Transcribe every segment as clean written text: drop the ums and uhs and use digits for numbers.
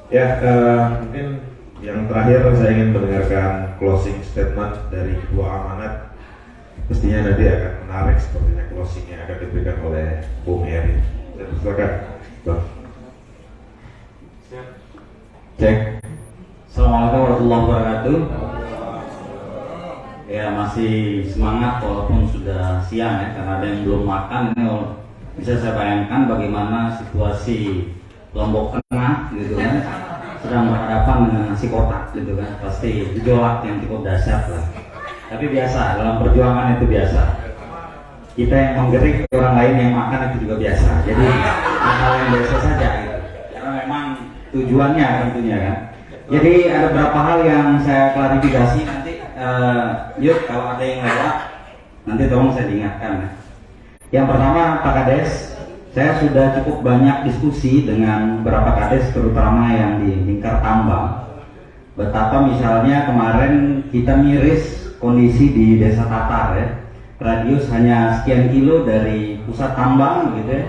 Ya, mungkin yang terakhir saya ingin mendengarkan closing statement dari Ketua Amanat. Pastinya nanti akan menarik sepertinya closingnya akan diberikan oleh Bung Eri. Silakan, Bang. Cek. Assalamualaikum warahmatullahi wabarakatuh. Ya, masih semangat walaupun sudah siang ya, karena ada yang belum makan. Ini bisa saya bayangkan bagaimana situasi Lombok Tengah gitu kan, sedang berhadapan dengan nasi kotak gitu kan, pasti gejolak yang cukup dahsyat lah. Tapi biasa, dalam perjuangan itu biasa. Kita yang menggerik, orang lain yang makan itu juga biasa. Jadi hal yang biasa saja gitu. Karena memang tujuannya tentunya kan. Jadi ada beberapa hal yang saya klarifikasi nanti. Yuk kalau ada yang lewat, nanti tolong saya diingatkan ya. Yang pertama Pak Kades, saya sudah cukup banyak diskusi dengan beberapa kades terutama yang di lingkar tambang. Betapa misalnya kemarin kita miris kondisi di Desa Tatar ya, radius hanya sekian kilo dari pusat tambang gitu ya.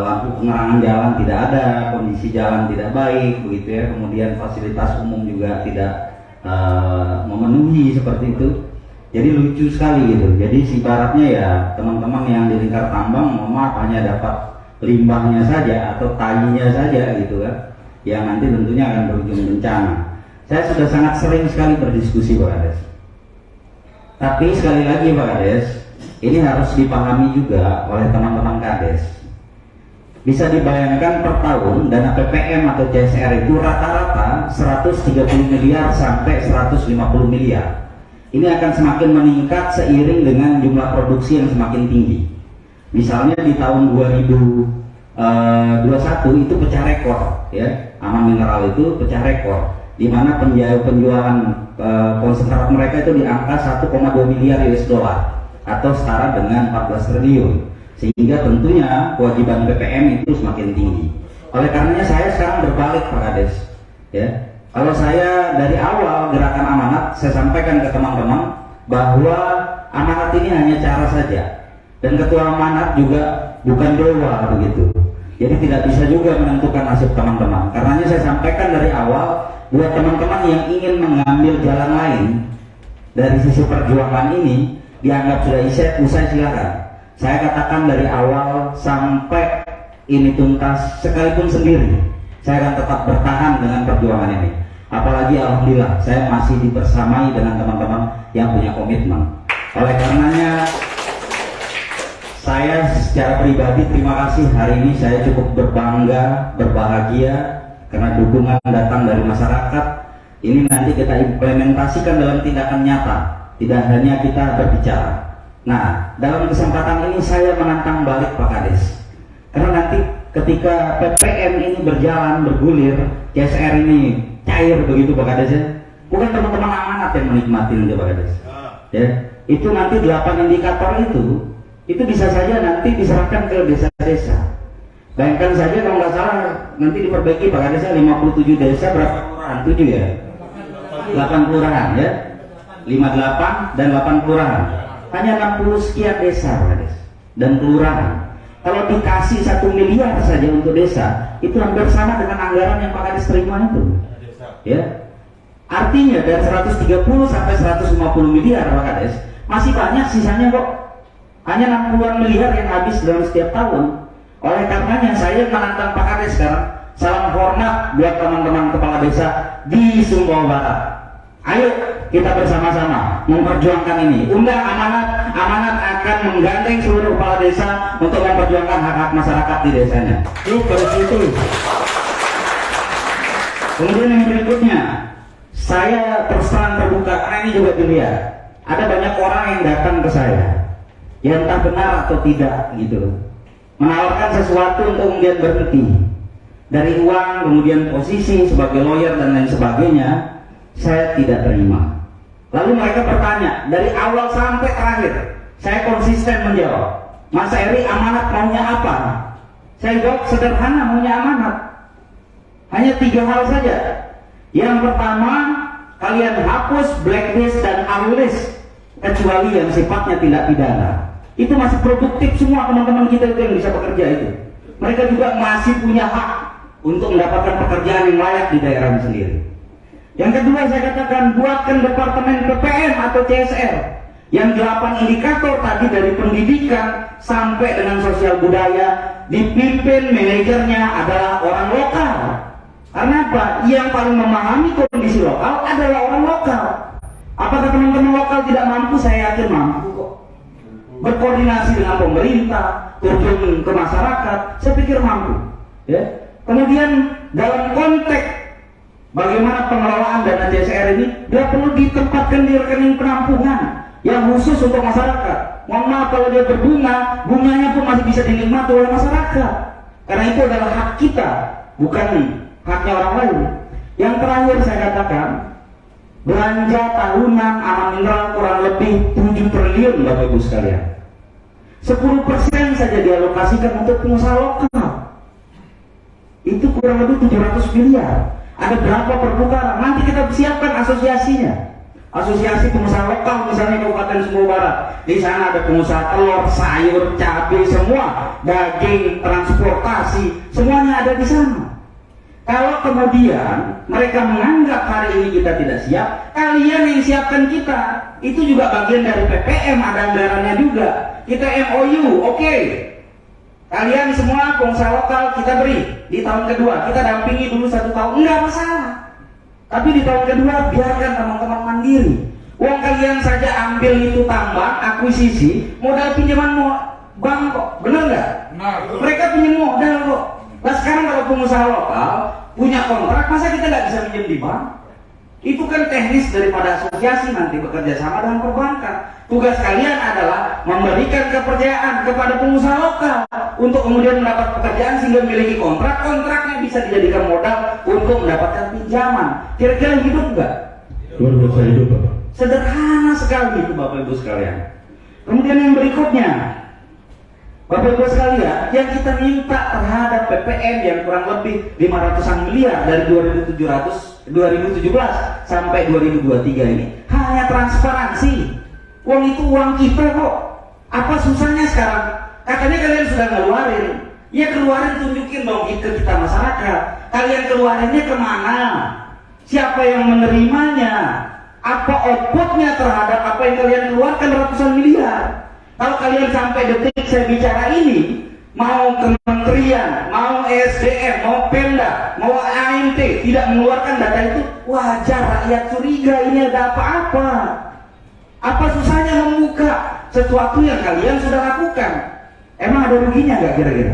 Lampu penerangan jalan tidak ada, kondisi jalan tidak baik begitu ya, kemudian fasilitas umum juga tidak memenuhi seperti itu. Jadi lucu sekali gitu. Jadi ibaratnya ya teman-teman yang di lingkar tambang mohon maaf hanya dapat limbahnya saja atau tainya saja gitu kan, yang nanti tentunya akan berujung bencana. Saya sudah sangat sering sekali berdiskusi Pak Kades. Tapi sekali lagi Pak Kades, ini harus dipahami juga oleh teman-teman Kades. Bisa dibayangkan per tahun dana PPM atau CSR itu rata-rata 130 miliar sampai 150 miliar. Ini akan semakin meningkat seiring dengan jumlah produksi yang semakin tinggi. Misalnya di tahun 2021 itu pecah rekor, ya, Aman Mineral itu pecah rekor, di mana penjualan konsentrat mereka itu di angka 1,2 miliar US dollar atau setara dengan 14 triliun. Sehingga tentunya kewajiban BPM itu semakin tinggi. Oleh karenanya saya sekarang berbalik Pak Kades, ya. Kalau saya dari awal gerakan amanat, saya sampaikan ke teman-teman bahwa amanat ini hanya cara saja, dan ketua amanat juga bukan doa begitu. Jadi tidak bisa juga menentukan nasib teman-teman. Karenanya saya sampaikan dari awal, buat teman-teman yang ingin mengambil jalan lain dari sisi perjuangan ini, dianggap sudah usai silakan. Saya katakan dari awal sampai ini tuntas, sekalipun sendiri, saya akan tetap bertahan dengan perjuangan ini. Apalagi alhamdulillah saya masih dibersamai dengan teman-teman yang punya komitmen. Oleh karenanya saya secara pribadi terima kasih, hari ini saya cukup berbangga, berbahagia karena dukungan datang dari masyarakat. Ini nanti kita implementasikan dalam tindakan nyata, tidak hanya kita berbicara. Nah, dalam kesempatan ini saya menantang balik Pak Kades, karena nanti ketika PPM ini berjalan, bergulir, CSR ini cair begitu Pak Kades ya, bukan teman-teman amanat yang menikmati nanti Pak Kades ya, itu nanti 8 indikator itu bisa saja nanti diserahkan ke desa-desa. Bayangkan saja kalau nggak salah nanti diperbaiki Pak Kades ya, 57 desa berapa kelurahan? 7 ya, 8 kelurahan ya, 58 dan 8 kelurahan, hanya 60 sekian desa Pak Kades dan kelurahan. Kalau dikasih 1 miliar saja untuk desa, itu hampir sama dengan anggaran yang Pak Kades terima itu. Ya, artinya dari 130 sampai 150 miliar Pak Kades, masih banyak sisanya kok. Hanya 60-an miliar yang habis dalam setiap tahun. Oleh karenanya saya menantang Pak Kades sekarang. Salam hormat buat teman-teman kepala desa di Sumbawa Barat. Ayo kita bersama-sama memperjuangkan ini. Undang amanat, amanat akan menggandeng seluruh kepala desa untuk memperjuangkan hak-hak masyarakat di desanya. Yuk pada situ. Kemudian yang berikutnya, saya terus terang terbuka karena ini juga dilihat. Ada banyak orang yang datang ke saya, yang entah benar atau tidak gitu, menawarkan sesuatu untuk kemudian berhenti dari uang, kemudian posisi sebagai lawyer dan lain sebagainya. Saya tidak terima. Lalu mereka bertanya, dari awal sampai terakhir saya konsisten menjawab, Mas Eri, amanat maunya apa? Saya jawab sederhana, maunya amanat hanya 3 hal saja. Yang pertama, kalian hapus blacklist dan unlist kecuali yang sifatnya tindak pidana. Itu masih produktif semua teman-teman kita itu yang bisa bekerja itu. Mereka juga masih punya hak untuk mendapatkan pekerjaan yang layak di daerahnya sendiri. Yang kedua saya katakan, buatkan departemen PPM atau CSR yang 8 indikator tadi dari pendidikan sampai dengan sosial budaya, dipimpin manajernya adalah orang lokal. Karena apa? Yang paling memahami kondisi lokal adalah orang lokal. Apakah teman-teman lokal tidak mampu? Saya yakin mampu kok. Berkoordinasi dengan pemerintah, turun ke masyarakat, saya pikir mampu. Ya. Kemudian dalam konteks bagaimana pengelolaan dana CSR ini, dia perlu ditempatkan di rekening penampungan yang khusus untuk masyarakat. Mohon maaf kalau dia berbunga, bunganya pun masih bisa dinikmati oleh masyarakat. Karena itu adalah hak kita, bukan haknya orang lain. Yang terakhir saya katakan, belanja tahunan aman mineral kurang lebih 7 triliun Bapak Ibu sekalian. 10% saja dialokasikan untuk pengusaha lokal. Itu kurang lebih 700 miliar. Ada berapa perputaran? Nanti kita siapkan asosiasinya. Asosiasi pengusaha lokal misalnya Kabupaten Sumbawa Barat. Di sana ada pengusaha telur, sayur, cabai, semua, daging, transportasi, semuanya ada di sana. Kalau kemudian mereka menganggap hari ini kita tidak siap, kalian yang siapkan kita. Itu juga bagian dari PPM, ada anggarannya juga. Kita MOU, oke. Kalian semua pengusaha lokal kita beri di tahun kedua, kita dampingi dulu 1 tahun, enggak masalah. Tapi di tahun kedua biarkan teman-teman mandiri. Uang kalian saja ambil itu tambang, akuisisi, modal pinjaman bank kok, bener nggak? Mereka pinjam modal kok. Nah sekarang kalau pengusaha lokal punya kontrak, masa kita nggak bisa pinjam di bank? Itu kan teknis daripada asosiasi nanti bekerja sama dengan perbankan. Tugas kalian adalah memberikan kepercayaan kepada pengusaha lokal untuk kemudian mendapat pekerjaan sehingga memiliki kontrak. Kontraknya bisa dijadikan modal untuk mendapatkan pinjaman. Kira-kira hidup nggak? Luar biasa hidup, Bapak. Sederhana sekali itu Bapak Ibu sekalian. Kemudian yang berikutnya, Bapak Ibu sekalian, yang kita minta terhadap PPM yang kurang lebih 500-an miliar dari 2017 sampai 2023 ini hanya transparansi. Uang itu uang kita kok. Apa susahnya sekarang? Katanya kalian sudah ngeluarin. Ya keluarin, tunjukin dong ke kita masyarakat. Kalian keluarinnya kemana? Siapa yang menerimanya? Apa outputnya terhadap apa yang kalian keluarkan ratusan miliar? Kalau kalian sampai detik saya bicara ini, mau kementerian, mau SDM, mau Pemda, mau AMT tidak mengeluarkan data itu, wajar rakyat curiga ini ada apa-apa. Apa susahnya membuka sesuatu yang kalian sudah lakukan? Emang ada ruginya nggak kira-kira?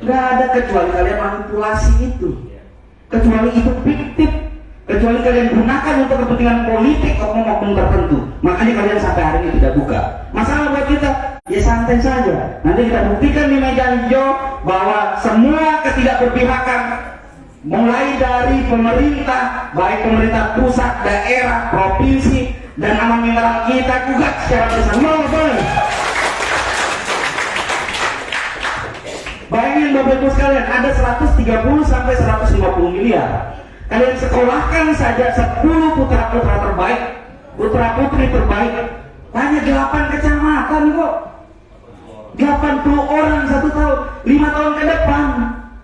Nggak ada, kecuali kalian manipulasi itu, kecuali itu fiktif, kecuali kalian gunakan untuk kepentingan politik oknum-oknum tertentu. Makanya kalian sampai hari ini tidak buka. Masalah buat kita, ya santai saja. Nanti kita buktikan di meja hijau bahwa semua ketidakberpihakan, mulai dari pemerintah, baik pemerintah pusat, daerah, provinsi, dan aman mineral kita gugat secara bersama. Bayangin Bapak Ibu sekalian, ada 130 sampai 150 miliar. Kalian sekolahkan saja 10 putra-putra terbaik, putra-putri terbaik, hanya 8 kecamatan kok. 80 orang 1 tahun, 5 tahun ke depan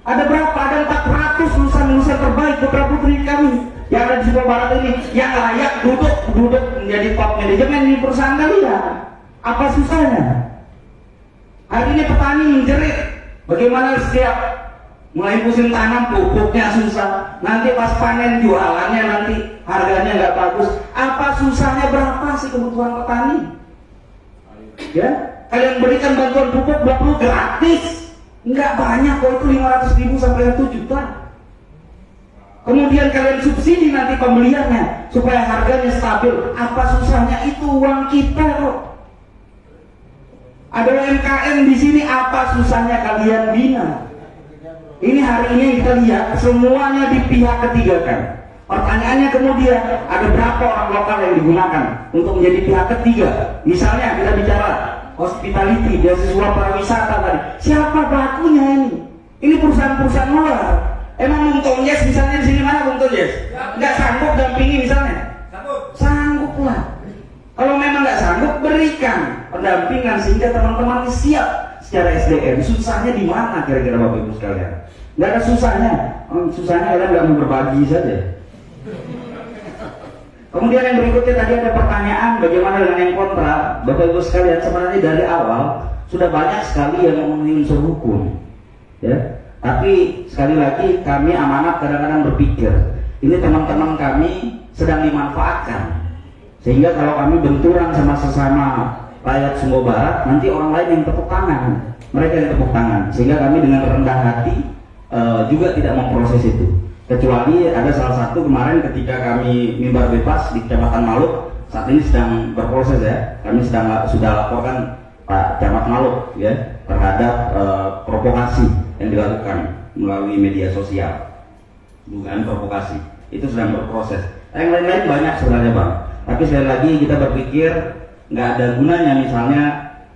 ada berapa? Ada 400 lulusan-lulusan terbaik putra-putri kami yang ada di Sumbawa Barat ini, yang layak duduk menjadi top manajemen di perusahaan kalian. Apa susahnya? Hari ini petani menjerit, bagaimana setiap mulai musim tanam pupuknya susah, nanti pas panen jualannya nanti harganya nggak bagus. Apa susahnya? Berapa sih kebutuhan petani? Ya, kalian berikan bantuan pupuk 20 gratis, nggak banyak kok, itu 500.000 sampai 1 juta. Kemudian kalian subsidi nanti pembeliannya supaya harganya stabil. Apa susahnya? Itu uang kita kok. Ada UMKM di sini, apa susahnya kalian bina? Ini hari ini kita lihat semuanya di pihak ketiga kan. Pertanyaannya kemudian, ada berapa orang lokal yang digunakan untuk menjadi pihak ketiga? Misalnya kita bicara hospitality, beasiswa pariwisata tadi. Siapa pelakunya ini? Ini perusahaan-perusahaan luar. Emang Bung Tonjes misalnya di sini mana Bung Tonjes? Nggak sanggup dampingi misalnya? Sanggup lah. Kalau memang nggak sanggup, berikan pendampingan sehingga teman-teman siap secara SDM. Susahnya di mana kira-kira Bapak Ibu sekalian? nggak ada susahnya. Susahnya kalian nggak mau berbagi saja. Kemudian yang berikutnya tadi ada pertanyaan bagaimana dengan yang kontra. Bapak Ibu sekalian, sebenarnya dari awal sudah banyak sekali yang memenuhi unsur hukum, ya. Tapi sekali lagi kami amanat kadang-kadang berpikir ini teman-teman kami sedang dimanfaatkan, sehingga kalau kami benturan sama sesama rakyat Sumbawa Barat, nanti orang lain yang tepuk tangan, mereka yang tepuk tangan, sehingga kami dengan rendah hati juga tidak memproses itu. Kecuali ada salah satu kemarin ketika kami mimbar bebas di Kecamatan Maluk, saat ini sedang berproses ya, kami sudah laporkan Pak Camat Maluk ya terhadap provokasi yang dilakukan melalui media sosial, dugaan provokasi itu sedang berproses. Yang lain-lain banyak sebenarnya Bang, tapi sekali lagi kita berpikir nggak ada gunanya misalnya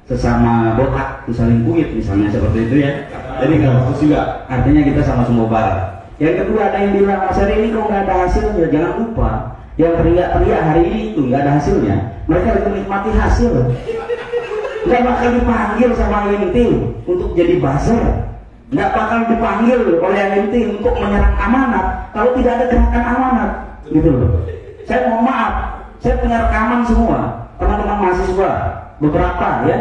sesama botak saling kuit misalnya seperti itu ya, jadi nggak bagus juga. Artinya kita sama Sumbawa Barat. Yang kedua ada yang bilang, Mas Hari ini kok nggak ada hasilnya. Jangan lupa, yang teriak-teriak hari ini itu nggak ada hasilnya, mereka lagi menikmati hasil. Nggak bakal dipanggil sama inti untuk jadi buzzer, nggak bakal dipanggil oleh inti untuk menyerang amanat kalau tidak ada gerakan amanat, gitu loh. Saya mohon maaf, saya punya rekaman semua teman-teman mahasiswa beberapa ya,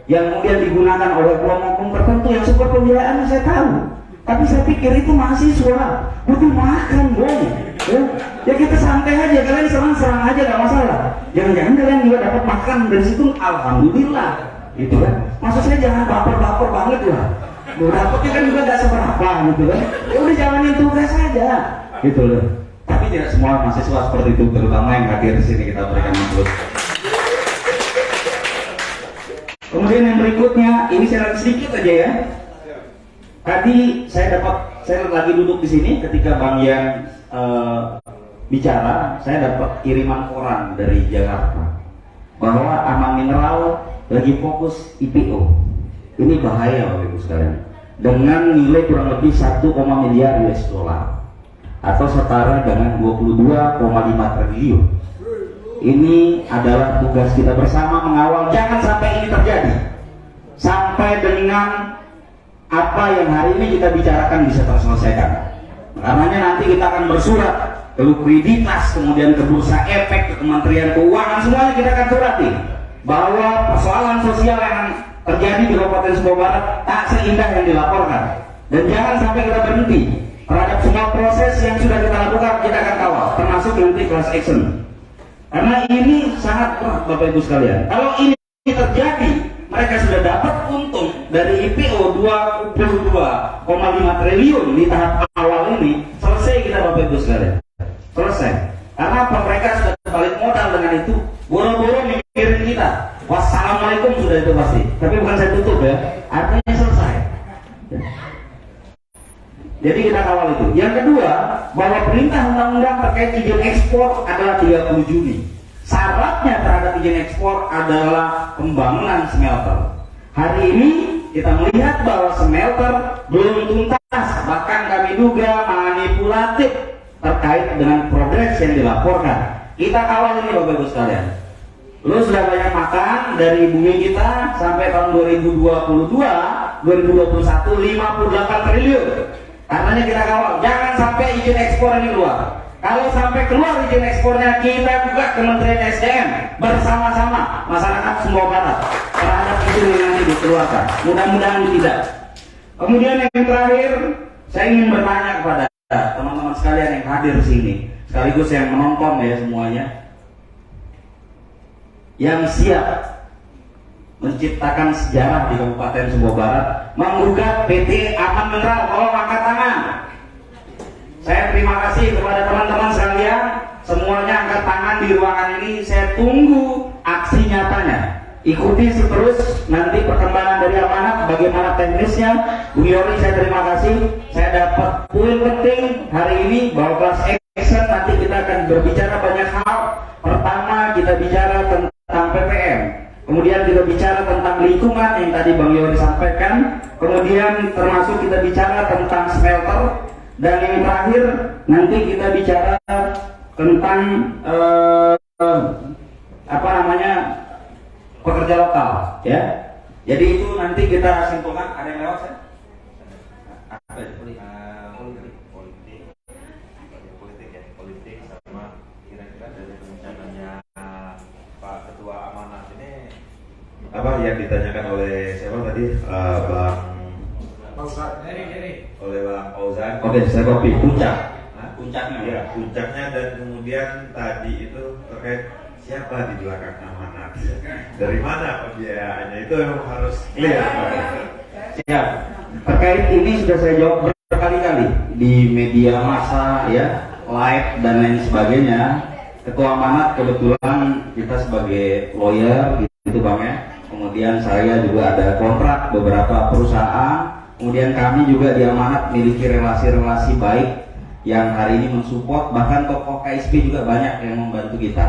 yang kemudian digunakan oleh kelompok tertentu yang super pembiayaan saya tahu. Tapi saya pikir itu mahasiswa butuh makan, boy. Ya kita santai aja, kalian serang-serang aja gak masalah. Jangan-jangan kalian juga dapat makan dari situ, alhamdulillah, gitu kan. Maksud saya jangan baper-baper banget lah. Dapatnya kan juga gak seberapa, gitu kan. Ya udah jalanin tugas saja, gitu loh. Tapi tidak semua mahasiswa seperti itu, terutama yang hadir di sini kita berikan maklum. Kemudian yang berikutnya, ini saya sedikit aja ya. Tadi saya lagi duduk di sini ketika Bang Yan bicara, saya dapat kiriman koran dari Jakarta bahwa Aman Mineral lagi fokus IPO. Ini bahaya Bapak Ibu sekalian. Dengan nilai kurang lebih 1, miliar US dollar atau setara dengan 22,5 triliun. Ini adalah tugas kita bersama mengawal jangan sampai ini terjadi. Sampai dengan apa yang hari ini kita bicarakan bisa terselesaikan. Karenanya nanti kita akan bersurat ke likuiditas, kemudian ke Bursa Efek, ke Kementerian Keuangan, semuanya kita akan surati bahwa persoalan sosial yang terjadi di Kabupaten Sumbawa Barat tak seindah yang dilaporkan. Dan jangan sampai kita berhenti terhadap semua proses yang sudah kita lakukan, kita akan kawal, termasuk nanti class action. Karena ini sangat berat Bapak Ibu sekalian. Kalau ini terjadi, mereka sudah dapat untung dari IPO 22,5 triliun di tahap awal ini. Selesai kita Bapak Ibu sekalian. Selesai. Karena apa? Mereka sudah balik modal dengan itu. Boro-boro mikirin kita. Wassalamualaikum sudah itu pasti. Tapi bukan saya tutup ya. Artinya selesai. Jadi kita kawal itu. Yang kedua, bahwa perintah undang-undang terkait izin ekspor adalah 30 Juni. Syaratnya terhadap izin ekspor adalah pembangunan smelter. Hari ini kita melihat bahwa smelter belum tuntas, bahkan kami duga manipulatif terkait dengan progres yang dilaporkan. Kita kawal ini Bapak Ibu sekalian. Lu sudah banyak makan dari bumi kita sampai tahun 2022, 2021 58 triliun. Karenanya kita kawal, jangan sampai izin ekspor ini keluar. Kalau sampai keluar izin ekspornya, kita buka Kementerian SDM bersama-sama masyarakat Sumbawa Barat terhadap izin yang nanti dikeluarkan. Mudah-mudahan tidak. Kemudian yang terakhir, saya ingin bertanya kepada teman-teman sekalian yang hadir di sini, sekaligus yang menonton ya semuanya, yang siap menciptakan sejarah di Kabupaten Sumbawa Barat, menggugat PT Aman Mineral, tolong angkat tangan. Saya terima kasih kepada teman-teman sekalian, semuanya angkat tangan di ruangan ini. Saya tunggu aksi nyatanya. Ikuti terus nanti perkembangan dari amanat, bagaimana teknisnya. Bu Yori, saya terima kasih. Saya dapat poin penting hari ini bahwa kelas action nanti kita akan berbicara banyak hal. Pertama kita bicara tentang PPM, kemudian kita bicara tentang lingkungan yang tadi Bang Yori sampaikan, kemudian termasuk kita bicara tentang smelter. Dan yang terakhir nanti kita bicara tentang pekerja lokal, ya. Jadi itu nanti kita simpulkan. Ada yang lewat saya? apa yang ditanyakan oleh siapa tadi, Bang oleh Bang Fauzan. Oke, saya copy puncak. Hah? Puncaknya. Ya, puncaknya, dan kemudian tadi itu terkait siapa di belakang amanat, dari mana pembiayaannya, itu memang harus clear. Siap. Terkait ini sudah saya jawab berkali-kali di media massa ya, live dan lain sebagainya. Ketua amanat kebetulan kita sebagai lawyer gitu Bang ya. Kemudian saya juga ada kontrak beberapa perusahaan. Kemudian kami juga di amanat memiliki relasi-relasi baik yang hari ini mensupport, bahkan tokoh KSP juga banyak yang membantu kita.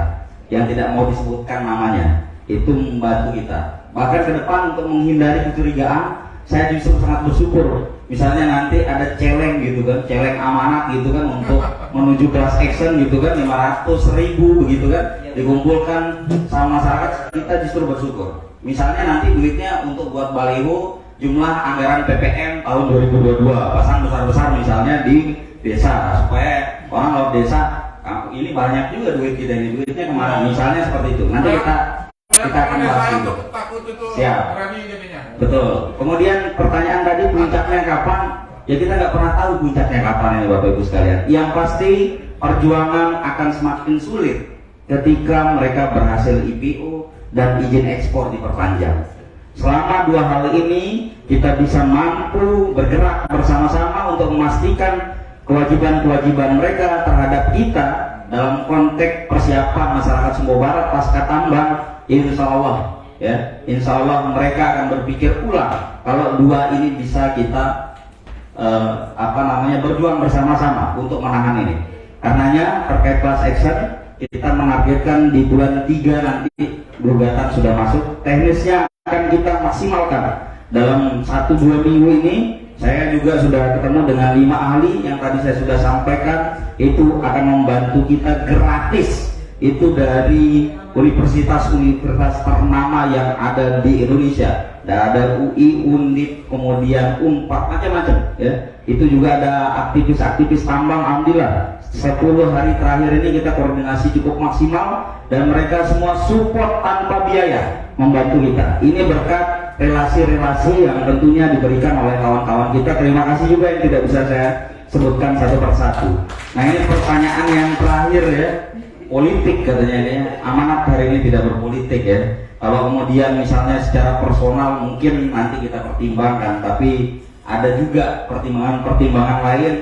Yang tidak mau disebutkan namanya, itu membantu kita. Bahkan ke depan untuk menghindari kecurigaan, saya justru sangat bersyukur. Misalnya nanti ada celeng gitu kan, celeng amanat gitu kan untuk menuju class action gitu kan, 500.000 begitu kan, dikumpulkan sama masyarakat, kita justru bersyukur. Misalnya nanti duitnya untuk buat baliho, jumlah anggaran PPM tahun 2022 pasang besar-besar misalnya di desa, supaya orang lewat desa, ini banyak juga duit kita ini, duitnya kemana, misalnya seperti itu. Nanti kita akan bahas itu. Siap. Betul. Kemudian pertanyaan tadi puncaknya kapan? Ya kita nggak pernah tahu puncaknya kapan ya Bapak Ibu sekalian. Yang pasti perjuangan akan semakin sulit ketika mereka berhasil IPO dan izin ekspor diperpanjang. Selama dua hal ini kita bisa mampu bergerak bersama-sama untuk memastikan kewajiban-kewajiban mereka terhadap kita dalam konteks persiapan masyarakat Sumbawa Barat pasca tambang. Insya Allah ya, insya Allah mereka akan berpikir ulang kalau dua ini bisa kita berjuang bersama-sama untuk menahan ini. Karenanya terkait class action kita menargetkan di bulan 3 nanti gugatan sudah masuk. Teknisnya akan kita maksimalkan dalam 1-2 minggu ini. Saya juga sudah ketemu dengan 5 ahli yang tadi saya sudah sampaikan, itu akan membantu kita gratis. Itu dari universitas-universitas ternama yang ada di Indonesia. Dan ada UI, UNIT, kemudian UNPAD, macam-macam ya. Itu juga ada aktivis-aktivis tambang. Alhamdulillah 10 hari terakhir ini kita koordinasi cukup maksimal dan mereka semua support tanpa biaya membantu kita. Ini berkat relasi-relasi yang tentunya diberikan oleh kawan-kawan kita. Terima kasih juga yang tidak bisa saya sebutkan satu persatu. Nah, ini pertanyaan yang terakhir ya, politik katanya ini. Amanat hari ini tidak berpolitik ya. Kalau kemudian misalnya secara personal mungkin nanti kita pertimbangkan, tapi ada juga pertimbangan-pertimbangan lain.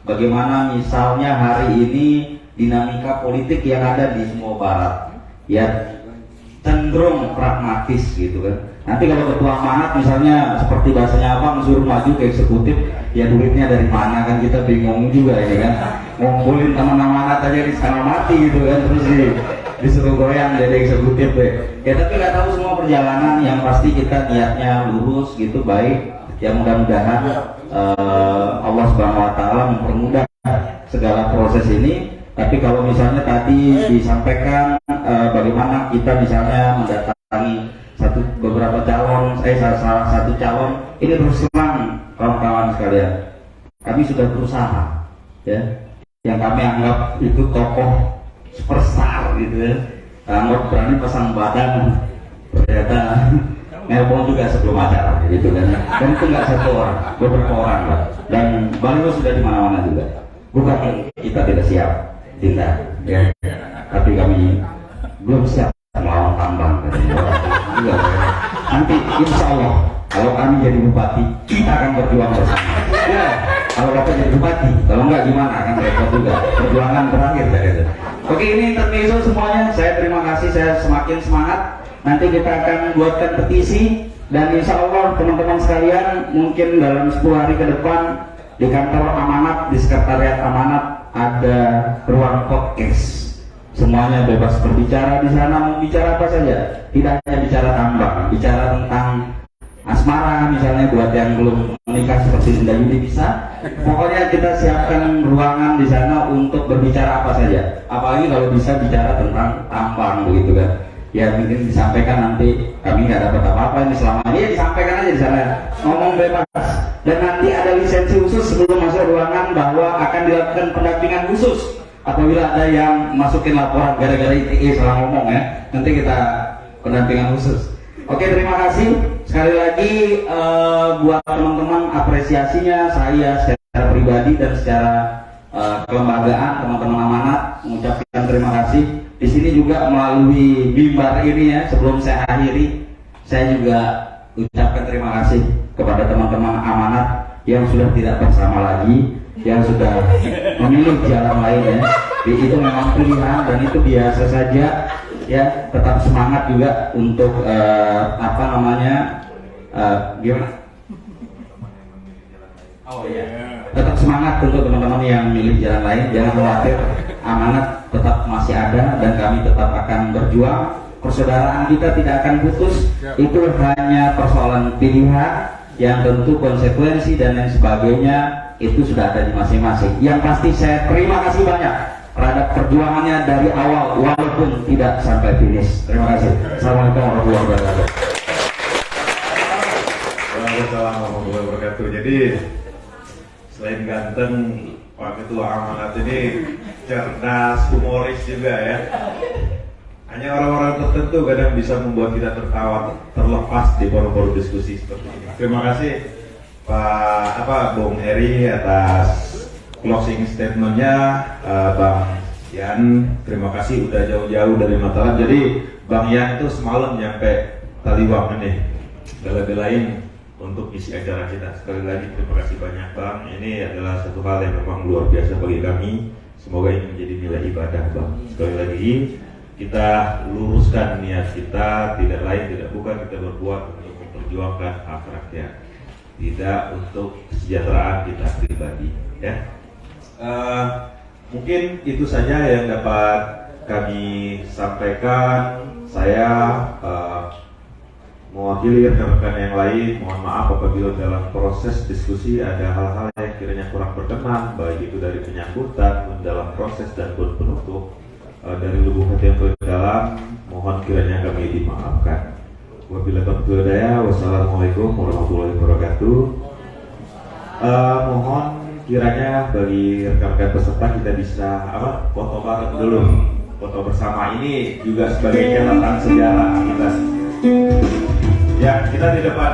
Bagaimana misalnya hari ini dinamika politik yang ada di Sumbawa Barat ya cenderung pragmatis gitu kan. Nanti kalau ketua amanat misalnya seperti bahasanya apa, suruh maju ke eksekutif, ya duitnya dari mana kan, kita bingung juga ini kan. Ngumpulin teman amanat aja di sana mati gitu kan, terus disuruh goyang jadi eksekutif deh. Ya tapi nggak tahu semua perjalanan, yang pasti kita niatnya lurus gitu, baik. Ya mudah-mudahan Allah Subhanahu Wa Taala mempermudah segala proses ini. Tapi kalau misalnya tadi disampaikan bagaimana kita misalnya mendatangi beberapa calon, salah satu calon, ini terus terang kawan-kawan sekalian, kami sudah berusaha ya, yang kami anggap itu tokoh superstar gitu ya, anggap berani pasang badan, ternyata nelpon juga sebelum acara gitu kan, dan itu nggak satu orang, beberapa orang lah, dan baliho sudah di mana-mana juga. Bukan kita tidak siap, tidak ya, tapi kami belum siap melawan tambang. Nanti insya Allah kalau kami jadi bupati, kita akan berjuang bersama ya. Kalau dapat jadi bupati, kalau enggak gimana, kan repot juga, perjuangan terakhir gitu. Oke, ini intermezzo semuanya. Saya terima kasih, saya semakin semangat. Nanti kita akan buatkan petisi, dan insya Allah teman-teman sekalian mungkin dalam 10 hari ke depan di kantor amanat, di sekretariat amanat ada ruang podcast. Semuanya bebas berbicara di sana, mau bicara apa saja, tidak hanya bicara tambang, bicara tentang asmara misalnya buat yang belum menikah seperti Dinda Yudi bisa. Pokoknya kita siapkan ruangan di sana untuk berbicara apa saja. Apalagi kalau bisa bicara tentang tambang begitu kan. Ya mungkin disampaikan, nanti kami nggak dapat apa-apa ini selama ini, ya disampaikan aja di sana, ngomong bebas. Dan nanti ada lisensi khusus sebelum masuk ruangan bahwa akan dilakukan pendampingan khusus apabila ada yang masukin laporan gara-gara ITE salah ngomong ya, nanti kita pendampingan khusus. Oke, terima kasih sekali lagi buat teman-teman, apresiasinya saya secara pribadi dan secara kelembagaan teman-teman amanat mengucapkan terima kasih. Di sini juga melalui mimbar ini ya, sebelum saya akhiri, saya juga ucapkan terima kasih kepada teman-teman amanat yang sudah tidak bersama lagi, yang sudah memilih jalan lain ya. Itu memang pilihan dan itu biasa saja ya. Tetap semangat juga untuk gimana? Oh iya. Tetap semangat untuk teman-teman yang memilih jalan lain, jangan khawatir, amanat tetap masih ada dan kami tetap akan berjuang. Persaudaraan kita tidak akan putus. Itu hanya persoalan pilihan yang tentu konsekuensi dan lain sebagainya itu sudah ada di masing-masing. Yang pasti saya terima kasih banyak terhadap perjuangannya dari awal walaupun tidak sampai finish. Terima kasih. Assalamualaikum warahmatullahi wabarakatuh. Waalaikumsalam warahmatullahi wabarakatuh. Jadi selain ganteng, Pak Ketua Amanat ini cerdas, humoris juga ya. Hanya orang-orang tertentu kadang bisa membuat kita tertawa terlepas di forum-forum diskusi seperti ini. Terima kasih Pak Bung Eri atas closing statementnya. Bang Yan, terima kasih udah jauh-jauh dari Mataram. Jadi Bang Yan itu semalam nyampe Taliwang nih, bela-belain untuk isi acara kita. Sekali lagi terima kasih banyak Bang. Ini adalah satu hal yang memang luar biasa bagi kami. Semoga ini menjadi nilai ibadah Bang. Sekali lagi kita luruskan niat kita, tidak lain tidak bukan kita berbuat untuk memperjuangkan hak rakyat, tidak untuk kesejahteraan kita pribadi ya. Mungkin itu saja yang dapat kami sampaikan. Saya mewakili rekan-rekan yang lain, mohon maaf apabila dalam proses diskusi ada hal-hal yang kiranya kurang berkenan, baik itu dari penyambutan, dalam proses dan penutup. Dari lubuk hati yang terdalam, mohon kiranya kami dimaafkan. Wabillahi taufiq wal hidayah. Wassalamualaikum warahmatullahi wabarakatuh. Mohon kiranya bagi rekan-rekan peserta kita bisa foto bareng dulu, foto bersama. Ini juga sebagai catatan sejarah kita. Ya, kita di depan.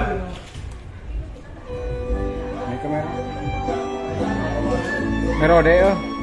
Merode